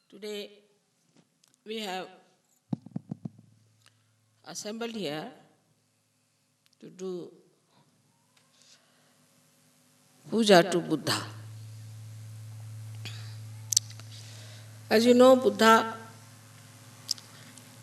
Today we have assembled here to do puja to Buddha. As you know, Buddha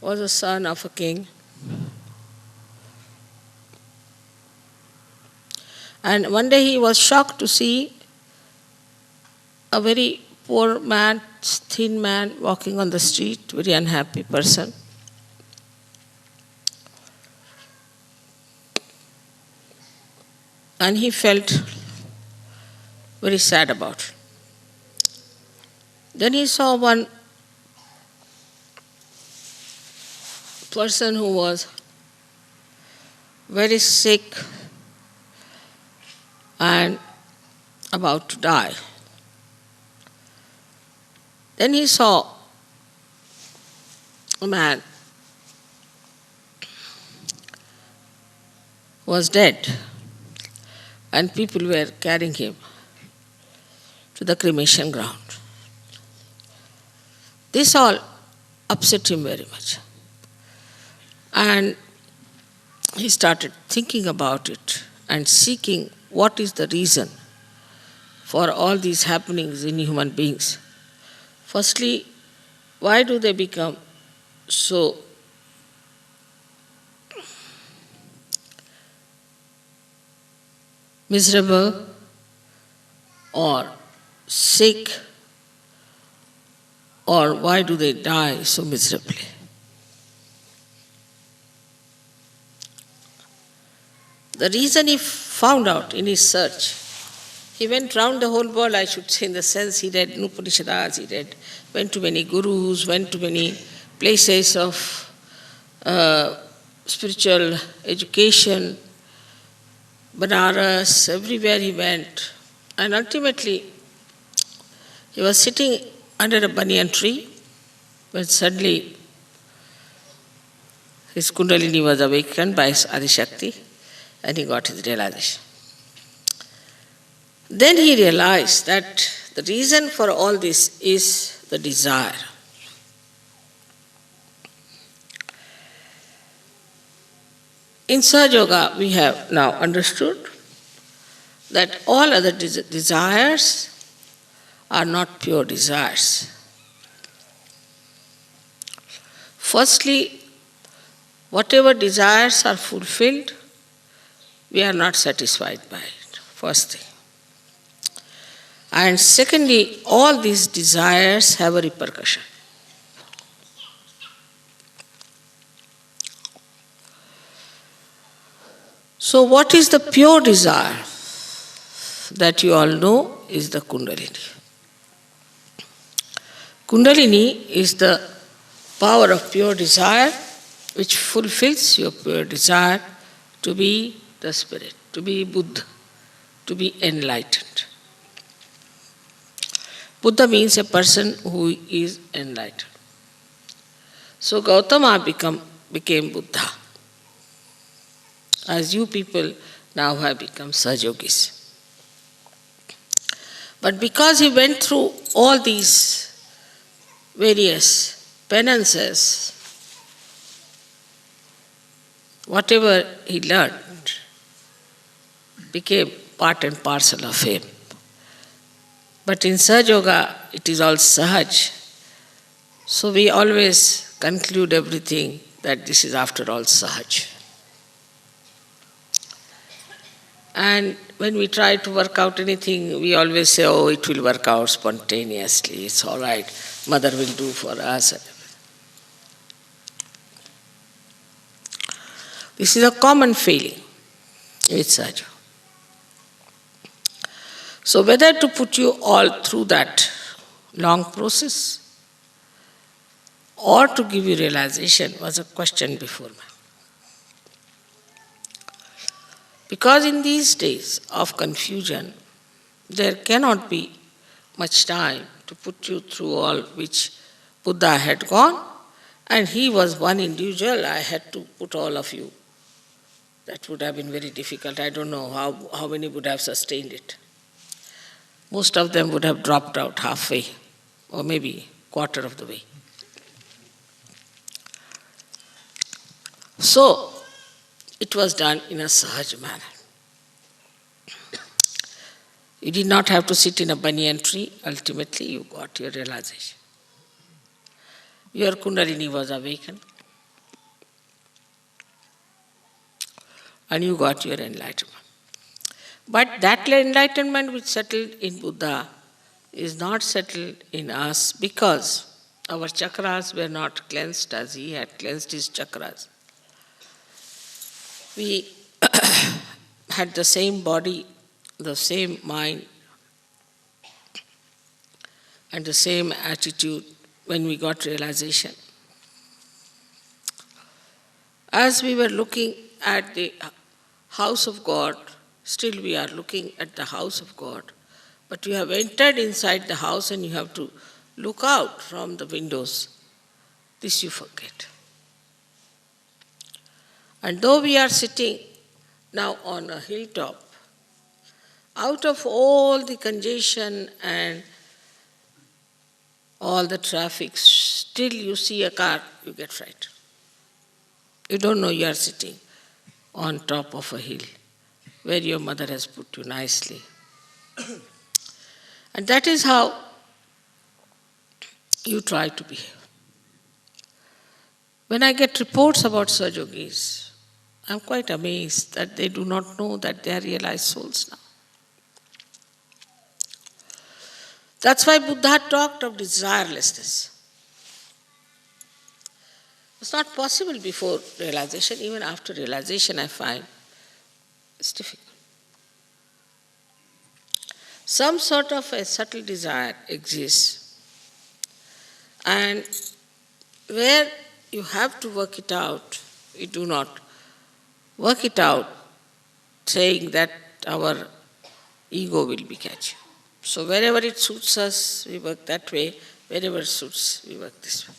was a son of a king. And one day he was shocked to see a very poor man, thin man, walking on the street, very unhappy person. And he felt very sad about it. Then he saw one person who was very sick and about to die. Then he saw a man who was dead, and people were carrying him to the cremation ground. This all upset him very much. And he started thinking about it and seeking what is the reason for all these happenings in human beings. Firstly, why do they become so miserable or sick, or why do they die so miserably? The reason he found out in his search, he went round the whole world, I should say, in the sense he read Upanishads, went to many gurus, went to many places of spiritual education, Banaras, everywhere he went. And ultimately, he was sitting under a banyan tree when suddenly his Kundalini was awakened by his Adishakti and he got his realization. Then he realized that the reason for all this is the desire. In Sahaja Yoga, we have now understood that all other desires are not pure desires. Firstly, whatever desires are fulfilled, we are not satisfied by it, first thing. And secondly, all these desires have a repercussion. So what is the pure desire? That you all know is the Kundalini. Kundalini is the power of pure desire which fulfills your pure desire to be the spirit, to be Buddha, to be enlightened. Buddha means a person who is enlightened. So Gautama became Buddha, as you people now have become Sahajogis. But because he went through all these various penances, whatever he learned became part and parcel of him. But in Sahaja Yoga, it is all Sahaj. So we always conclude everything that this is after all Sahaj. And when we try to work out anything, we always say, oh, it will work out spontaneously, it's all right, Mother will do for us. This is a common feeling with Sahaja. So whether to put you all through that long process or to give you realization was a question before me. Because in these days of confusion, there cannot be much time to put you through all which Buddha had gone, and he was one individual, I had to put all of you. That would have been very difficult. I don't know how many would have sustained it. Most of them would have dropped out halfway, or maybe quarter of the way. So, it was done in a sahaj manner. You did not have to sit in a banyan tree. Ultimately, you got your realization. Your Kundalini was awakened. And you got your enlightenment. But that enlightenment which settled in Buddha is not settled in us because our chakras were not cleansed as he had cleansed his chakras. We had the same body, the same mind, and the same attitude when we got realization. As we were looking at the house of God, still we are looking at the house of God, but you have entered inside the house and you have to look out from the windows. This you forget. And though we are sitting now on a hilltop, out of all the congestion and all the traffic, still you see a car, you get frightened. You don't know you are sitting on top of a hill where your mother has put you nicely. And that is how you try to behave. When I get reports about Sahaja Yogis, I'm quite amazed that they do not know that they are realized souls now. That's why Buddha talked of desirelessness. It's not possible before realization. Even after realization, I find it's difficult. Some sort of a subtle desire exists, and where you have to work it out, we do not work it out saying that our ego will be catched. So wherever it suits us, we work that way. Wherever it suits, we work this way.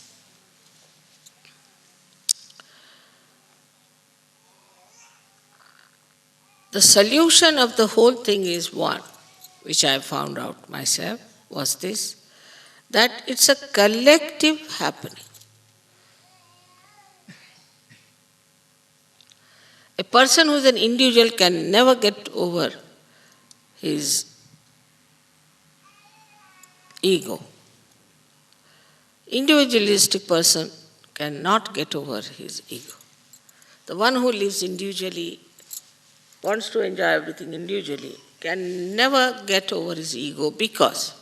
The solution of the whole thing is one, which I found out myself, was this, that it's a collective happening. A person who is an individual can never get over his ego. Individualistic person cannot get over his ego. The one who lives individually, wants to enjoy everything individually, can never get over his ego because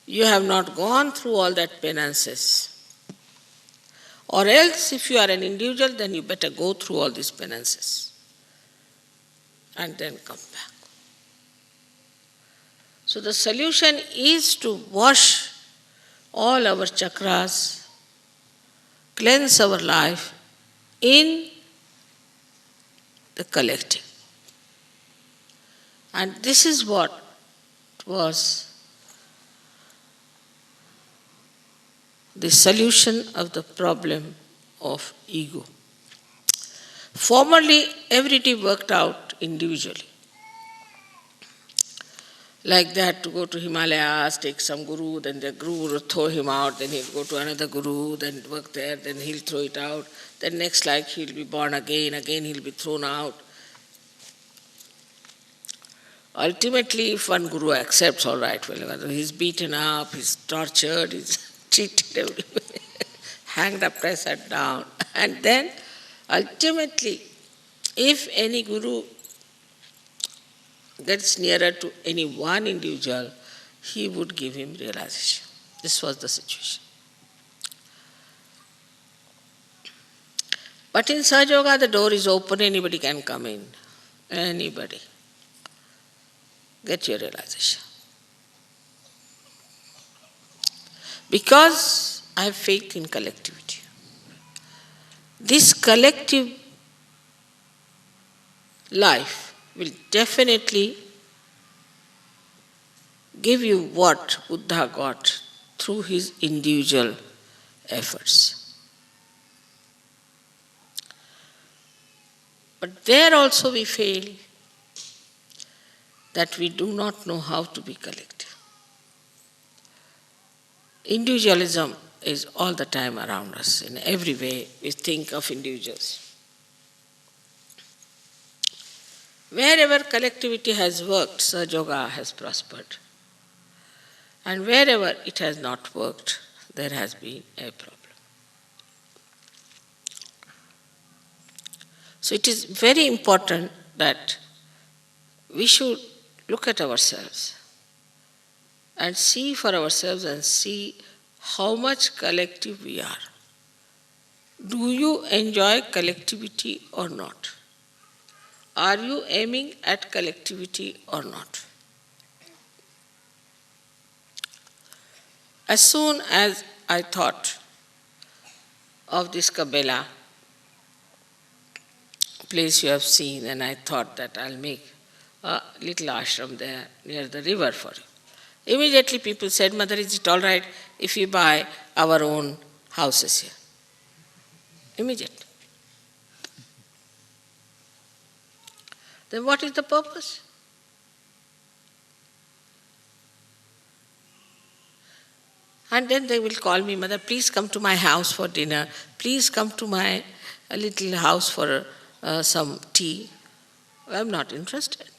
you have not gone through all that penances. Or else, if you are an individual, then you better go through all these penances and then come back. So the solution is to wash all our chakras, cleanse our life in the collective. And this is what was the solution of the problem of ego. Formerly, everything worked out individually. Like that, to go to Himalayas, take some guru, then the guru will throw him out, then he'll go to another guru, then work there, then he'll throw it out. Then next life he'll be born again he'll be thrown out. Ultimately, if one guru accepts, all right, well, he's beaten up, he's tortured, he's cheated everywhere, hanged upside down. And then, ultimately, if any guru gets nearer to any one individual, he would give him realization. This was the situation. But in Sahaja Yoga, the door is open, anybody can come in. Anybody. Get your realization. Because I have faith in collectivity. This collective life will definitely give you what Buddha got through his individual efforts. But there also we fail, that we do not know how to be collective. individualism is all the time around us. In every way, we think of individuals. Wherever collectivity has worked, Sahaja Yoga has prospered. And wherever it has not worked, there has been a problem. So it is very important that we should look at ourselves and see for ourselves and see how much collective we are. Do you enjoy collectivity or not? Are you aiming at collectivity or not? As soon as I thought of this Kabela place you have seen, and I thought that I'll make a little ashram there near the river for you. Immediately people said, Mother, is it all right if we buy our own houses here? Immediately. Then what is the purpose? And then they will call me, Mother, please come to my house for dinner. Please come to my little house for some tea. I'm not interested.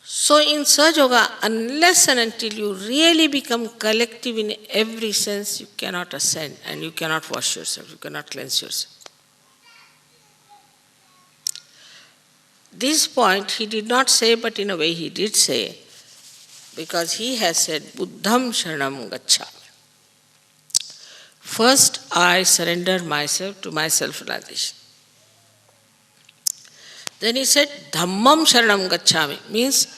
So in Sahaja Yoga, unless and until you really become collective in every sense, you cannot ascend and you cannot wash yourself, you cannot cleanse yourself. This point he did not say, but in a way he did say, because he has said, Buddham Sharanam Gacchami. First, I surrender myself to my self-realization. Then he said, Dhammam Sharanam Gacchami, means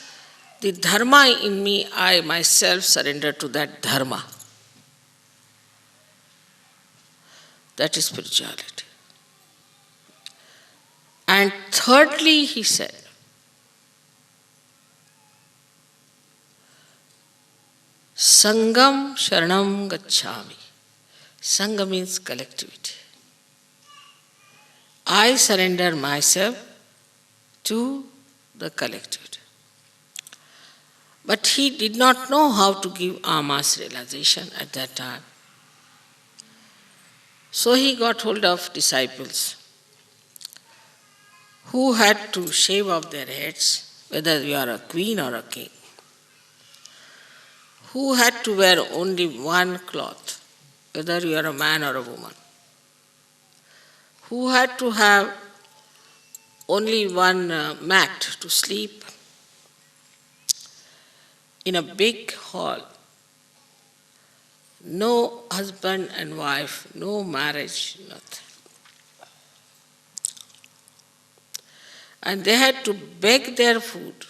the dharma in me, I myself surrender to that dharma. That is spirituality. And thirdly, he said, Sangam Sharanam Gacchami. Sangha means collectivity. I surrender myself to the collectivity. But he did not know how to give mass realization at that time. So he got hold of disciples who had to shave off their heads, whether you are a queen or a king, who had to wear only one cloth, whether you are a man or a woman, who had to have only one mat to sleep in a big hall, no husband and wife, no marriage, nothing. And they had to beg their food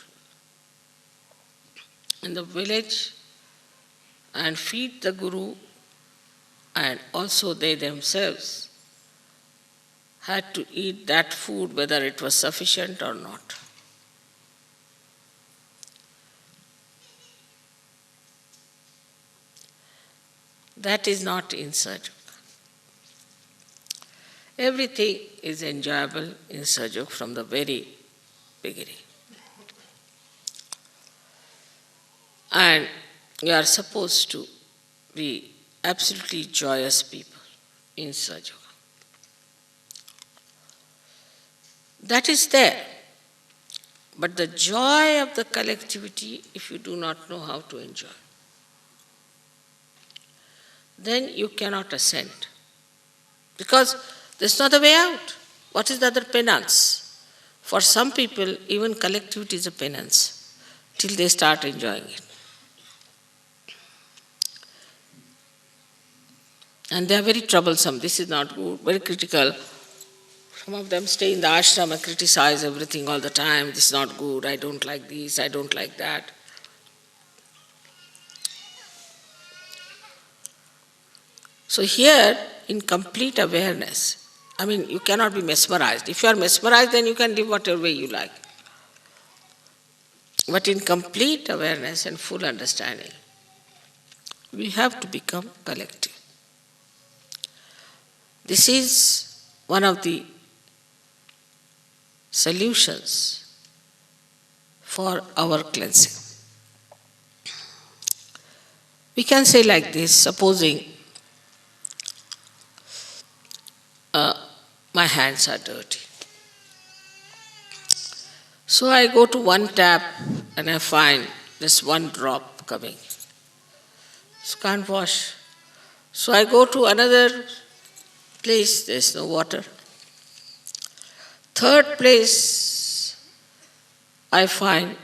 in the village and feed the Guru, and also they themselves had to eat that food whether it was sufficient or not. That is not in Sahaja Yoga. Everything is enjoyable in Sahaja Yoga from the very beginning. And you are supposed to be absolutely joyous people in Sahaja Yoga. That is there. But the joy of the collectivity, if you do not know how to enjoy, then you cannot ascend. Because there's not a way out. What is the other penance? For some people, even collectivity is a penance till they start enjoying it. And they are very troublesome. This is not good, very critical. Some of them stay in the ashram and criticize everything all the time. This is not good, I don't like this, I don't like that. So here, in complete awareness, you cannot be mesmerized. If you are mesmerized, then you can live whatever way you like. But in complete awareness and full understanding, we have to become collective. This is one of the solutions for our cleansing. We can say like this, supposing my hands are dirty. So I go to one tap and I find there's one drop coming. So can't wash. So I go to another place, there's no water. Third place, I find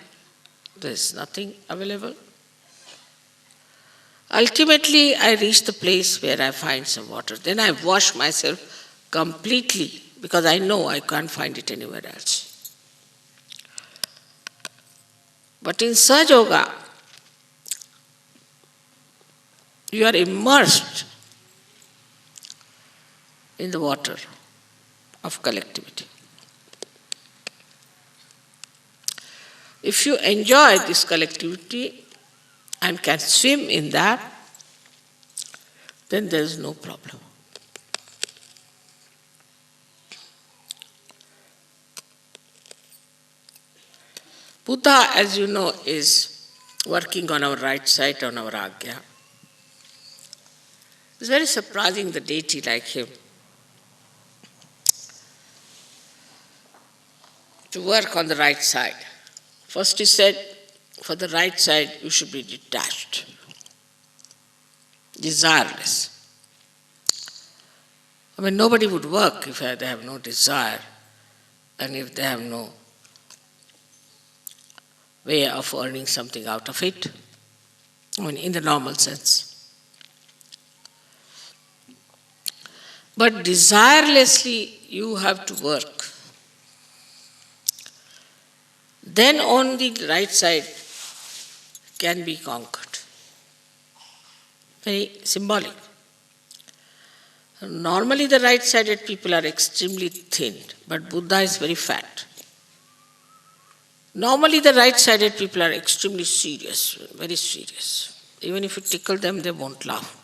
there's nothing available. Ultimately, I reach the place where I find some water. Then I wash myself completely because I know I can't find it anywhere else. But in Sahaja Yoga, you are immersed in the water of collectivity. If you enjoy this collectivity and can swim in that, then there is no problem. Buddha, as you know, is working on our right side, on our Agya. It's very surprising, the deity like him, to work on the right side. First he said, for the right side you should be detached, desireless. I mean, nobody would work if they have no desire and if they have no way of earning something out of it. I mean, in the normal sense. But desirelessly you have to work. Then only the right side can be conquered. Very symbolic. Normally the right-sided people are extremely thin, but Buddha is very fat. Normally the right-sided people are extremely serious, very serious. Even if you tickle them, they won't laugh.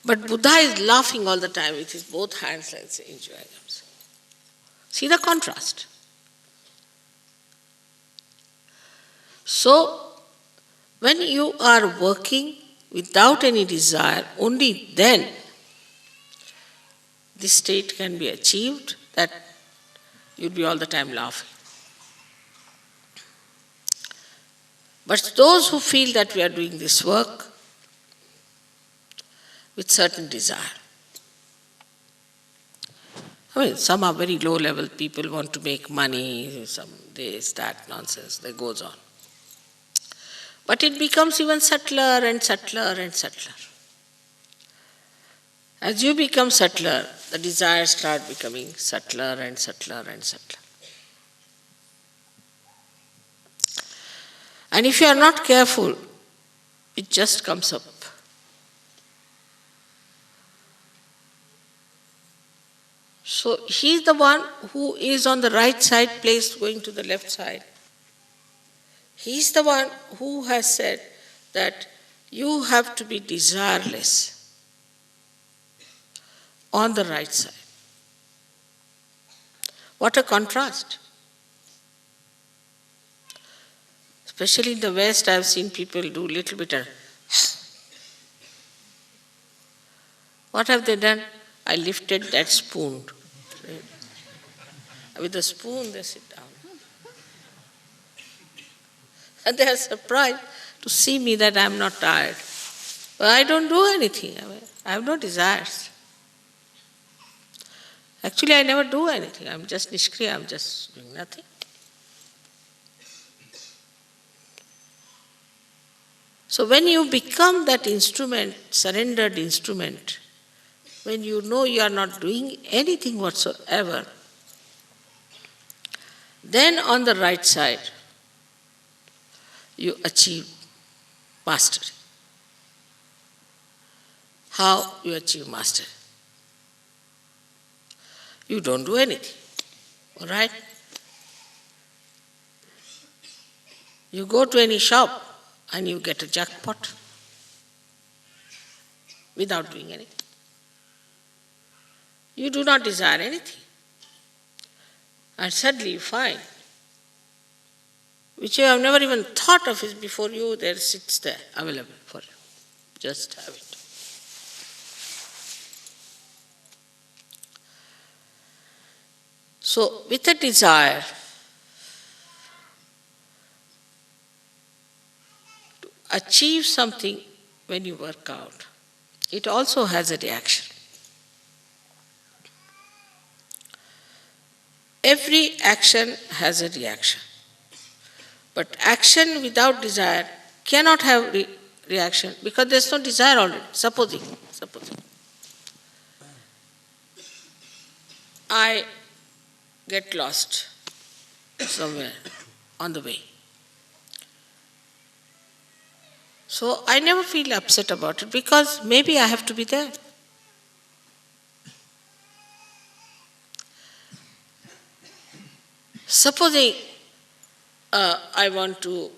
But Buddha is laughing all the time with his both hands and enjoying themselves. See the contrast. So, when you are working without any desire, only then this state can be achieved, that you'll be all the time laughing. But those who feel that we are doing this work with certain desire. I mean, some are very low-level people, want to make money, some this, that nonsense, that goes on. But it becomes even subtler and subtler and subtler. As you become subtler, the desires start becoming subtler and subtler and subtler. And if you are not careful, it just comes up. So he is the one who is on the right side placed going to the left side. He is the one who has said that you have to be desireless on the right side. What a contrast. Especially in the West, I have seen people do little bit of what have they done? I lifted that spoon. With the spoon they sit down. And they are surprised to see me that I am not tired. But I don't do anything. I have no desires. Actually, I never do anything. I am just nishkriya, I am just doing nothing. So when you become that instrument, surrendered instrument, when you know you are not doing anything whatsoever, then on the right side, you achieve mastery. How you achieve mastery? You don't do anything, all right? You go to any shop and you get a jackpot without doing anything. You do not desire anything. And suddenly you find, which you have never even thought of is before you, there sits there, available for you. Just have it. So, with a desire to achieve something when you work out, it also has a reaction. Every action has a reaction. But action without desire cannot have reaction because there's no desire already. Supposing I get lost somewhere on the way. So I never feel upset about it because maybe I have to be there. Supposing I want to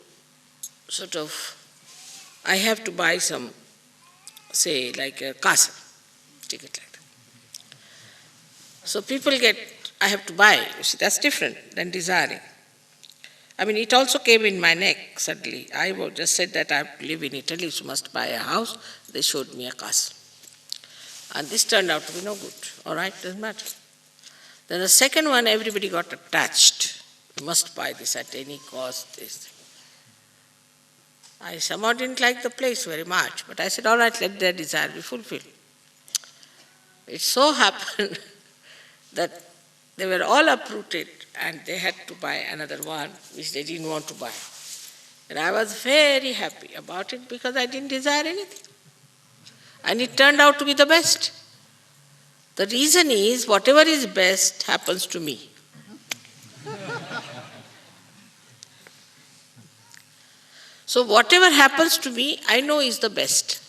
I have to buy some, say, like a castle, take it like that. So people get, I have to buy, you see, that's different than desiring. I mean, it also came in my neck suddenly. I just said that I have to live in Italy, so must buy a house. They showed me a castle. And this turned out to be no good. All right, doesn't matter. Then the second one, everybody got attached. You must buy this at any cost, this. I somehow didn't like the place very much, but I said, all right, let their desire be fulfilled. It so happened that they were all uprooted and they had to buy another one which they didn't want to buy. And I was very happy about it because I didn't desire anything. And it turned out to be the best. The reason is whatever is best happens to me. So whatever happens to me, I know is the best.